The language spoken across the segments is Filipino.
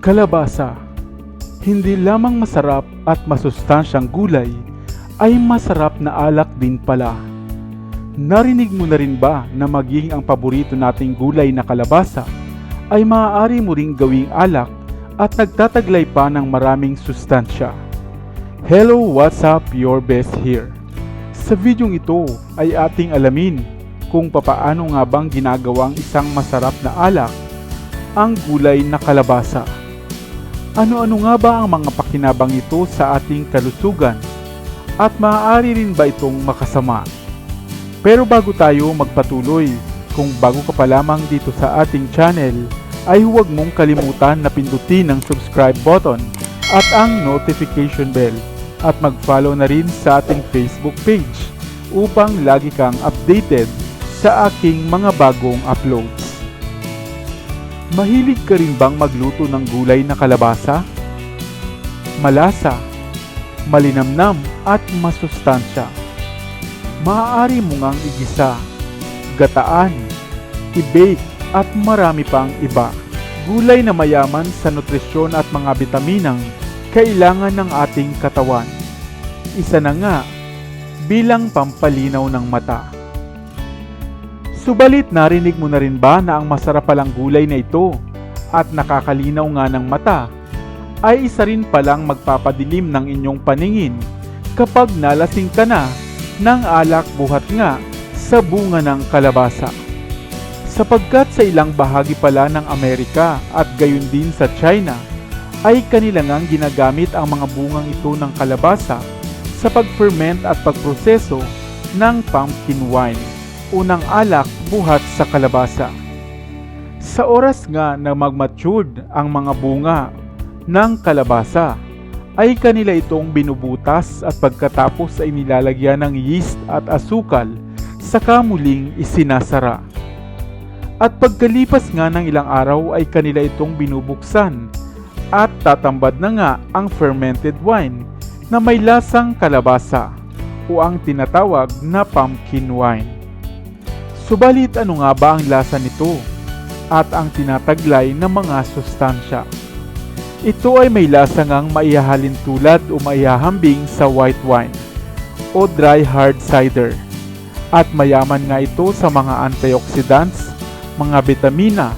Kalabasa. Hindi lamang masarap at masustansyang gulay, ay masarap na alak din pala. Narinig mo na rin ba na maging ang paborito nating gulay na kalabasa ay maaari mo ring gawing alak at nagtataglay pa ng maraming sustansya? Hello, what's up? Your best here. Sa videong ito ay ating alamin kung papaano nga bang ginagawang isang masarap na alak ang gulay na kalabasa. Ano-ano nga ba ang mga pakinabang ito sa ating kalusugan at maaari rin ba itong makasama? Pero bago tayo magpatuloy, kung bago ka pa lamang dito sa ating channel, ay huwag mong kalimutan na pindutin ang subscribe button at ang notification bell at mag-follow na rin sa ating Facebook page upang lagi kang updated sa aking mga bagong uploads. Mahilig ka rin bang magluto ng gulay na kalabasa? Malasa, malinamnam at masustansya. Maaari mo ngang igisa, gataan, i-bake at marami pang iba. Gulay na mayaman sa nutrisyon at mga bitaminang kailangan ng ating katawan. Isa na nga bilang pampalinaw ng mata. Subalit narinig mo na rin ba na ang masarap palang gulay na ito at nakakalinaw nga ng mata ay isa rin palang magpapadilim ng inyong paningin kapag nalasing ka na ng alak buhat nga sa bunga ng kalabasa. Sapagkat sa ilang bahagi pala ng Amerika at gayon din sa China ay kanila ngang ginagamit ang mga bungang ito ng kalabasa sa pag-ferment at pagproseso ng pumpkin wine, unang alak buhat sa kalabasa. Sa oras nga na mag-matured ang mga bunga ng kalabasa, ay kanila itong binubutas at pagkatapos ay nilalagyan ng yeast at asukal saka muling isinasara. At pagkalipas nga ng ilang araw ay kanila itong binubuksan at tatambad na nga ang fermented wine na may lasang kalabasa o ang tinatawag na pumpkin wine. Subalit ano nga ba ang lasa nito at ang tinataglay ng mga sustansya? Ito ay may lasa ngang maihahalin tulad o maihahambing sa white wine o dry hard cider. At mayaman nga ito sa mga antioxidants, mga bitamina,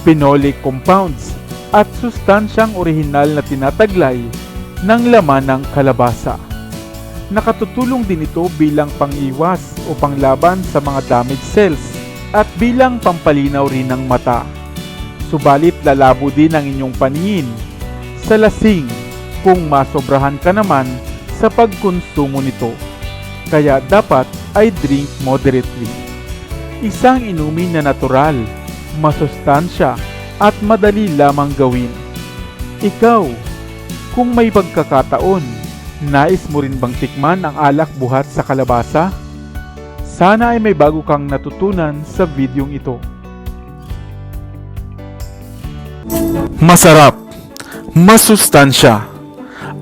phenolic compounds at sustansyang orihinal na tinataglay ng laman ng kalabasa. Nakatutulong din ito bilang pang-iwas o panglaban sa mga damaged cells at bilang pampalinaw rin ng mata. Subalit lalabo din ang inyong paningin sa lasing kung masobrahan ka naman sa pagkonsumo nito. Kaya dapat ay drink moderately. Isang inumin na natural, masustansya at madali lamang gawin. Ikaw, kung may pagkakataon, nais mo rin bang tikman ang alak buhat sa kalabasa? Sana ay may bago kang natutunan sa videong ito. Masarap, masustansya,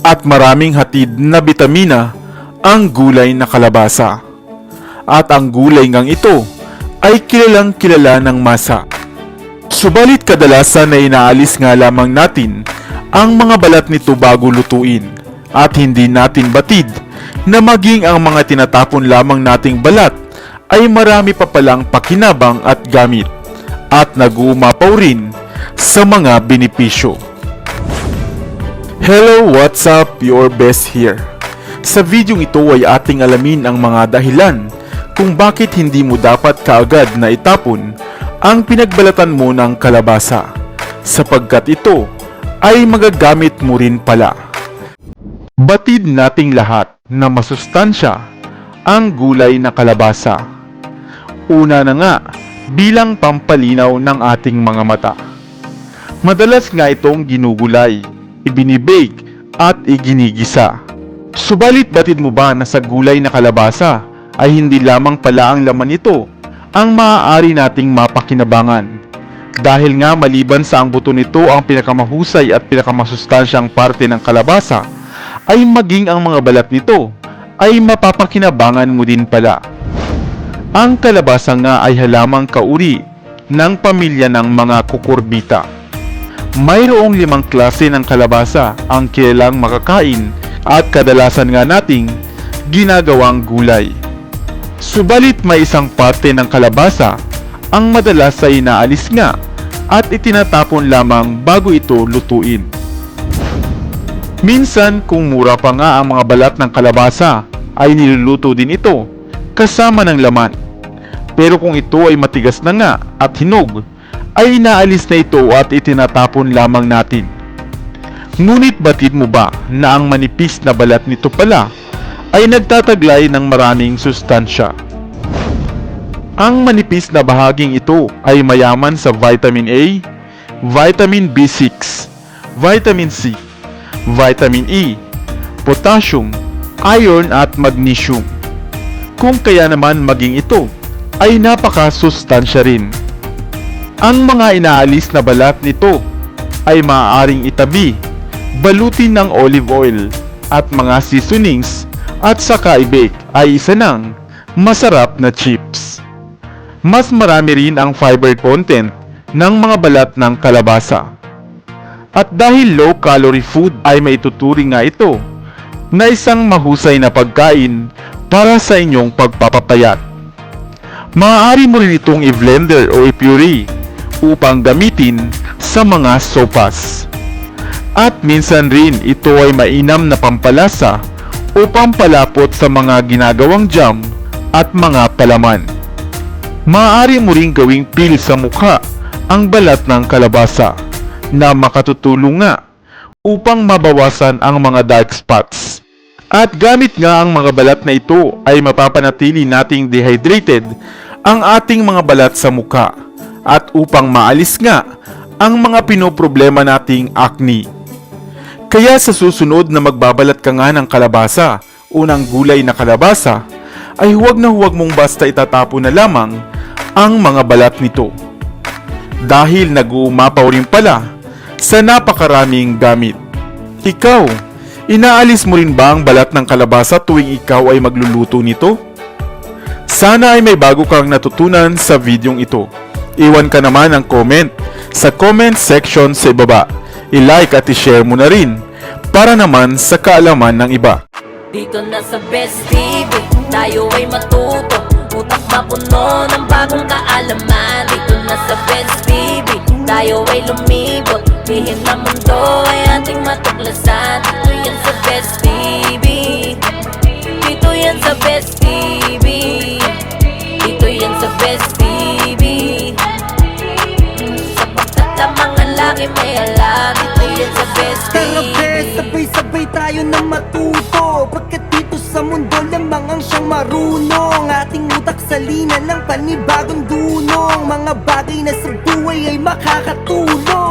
at maraming hatid na bitamina ang gulay na kalabasa. At ang gulay ngang ito ay kilalang kilala ng masa. Subalit kadalasan na inaalis nga lamang natin ang mga balat nito bago lutuin. At hindi natin batid na maging ang mga tinatapon lamang nating balat ay marami pa palang pakinabang at gamit at nag-uumapaw rin sa mga benepisyo. Hello, what's up? Your best here. Sa videong ito ay ating alamin ang mga dahilan kung bakit hindi mo dapat kaagad na itapon ang pinagbalatan mo ng kalabasa, sapagkat ito ay magagamit mo rin pala. Batid nating lahat na masustansya ang gulay na kalabasa. Una na nga, bilang pampalinaw ng ating mga mata. Madalas nga itong ginugulay, ibinibake at iginigisa. Subalit batid mo ba na sa gulay na kalabasa ay hindi lamang pala ang laman nito ang maaari nating mapakinabangan? Dahil nga maliban sa ang buto nito ang pinakamahusay at pinakamasustansyang parte ng kalabasa, ay maging ang mga balat nito ay mapapakinabangan mo din pala. Ang kalabasa nga ay halamang kauri ng pamilya ng mga kukurbita. Mayroong 5 klase ng kalabasa ang kilalang makakain at kadalasan nga nating ginagawang gulay. Subalit may isang parte ng kalabasa ang madalas ay inaalis nga at itinatapon lamang bago ito lutuin. Minsan kung mura pa nga ang mga balat ng kalabasa ay niluluto din ito kasama ng laman. Pero kung ito ay matigas na nga at hinog, ay inaalis na ito at itinatapon lamang natin. Ngunit batid mo ba na ang manipis na balat nito pala ay nagtataglay ng maraming sustansya? Ang manipis na bahaging ito ay mayaman sa vitamin A, vitamin B6, vitamin C, vitamin E, potassium, iron at magnesium. Kung kaya naman maging ito ay napakasustansya rin. Ang mga inaalis na balat nito ay maaaring itabi, balutin ng olive oil at mga seasonings at saka i-bake ay isa ng masarap na chips. Mas marami rin ang fiber content ng mga balat ng kalabasa. At dahil low-calorie food ay maituturing nga ito na isang mahusay na pagkain para sa inyong pagpapapayat. Maaari mo rin itong i-blender o i-puree upang gamitin sa mga sopas. At minsan rin ito ay mainam na pampalasa o pampalapot sa mga ginagawang jam at mga palaman. Maaari mo ring gawing peel sa mukha ang balat ng kalabasa na makatutulong nga upang mabawasan ang mga dark spots. At gamit nga ang mga balat na ito ay mapapanatili nating dehydrated ang ating mga balat sa mukha at upang maalis nga ang mga pinoproblema nating acne. Kaya sa susunod na magbabalat ka nga ng kalabasa o ng gulay na kalabasa, ay huwag na huwag mong basta itatapon na lamang ang mga balat nito. Dahil nag-uumapaw rin pala sa napakaraming gamit. Ikaw, inaalis mo rin ba ang balat ng kalabasa tuwing ikaw ay magluluto nito? Sana ay may bago kang natutunan sa videong ito. Iwan ka naman ang comment sa comment section sa ibaba. I-like at i-share mo na rin para naman sa kaalaman ng iba. Dito na sa Best TV, tayo ay matuto. Utak mapuno ng bagong kaalaman. Dito na sa Best TV, tayo ay lumibot. Lihim na mundo ay ating matuklasan. Dito yan sa Best TV, dito yan sa Best TV, dito yan sa Best TV. Sapagkat lamang ang laki may alam. Dito yan sa Best Tara TV. bes, sabay-sabay tayo na matuto. Pagkat dito sa mundo lamang ang siyang marunong. Ating utak sa linya ng panibagong dunong. Mga bagay na sa buhay ay makakatulong.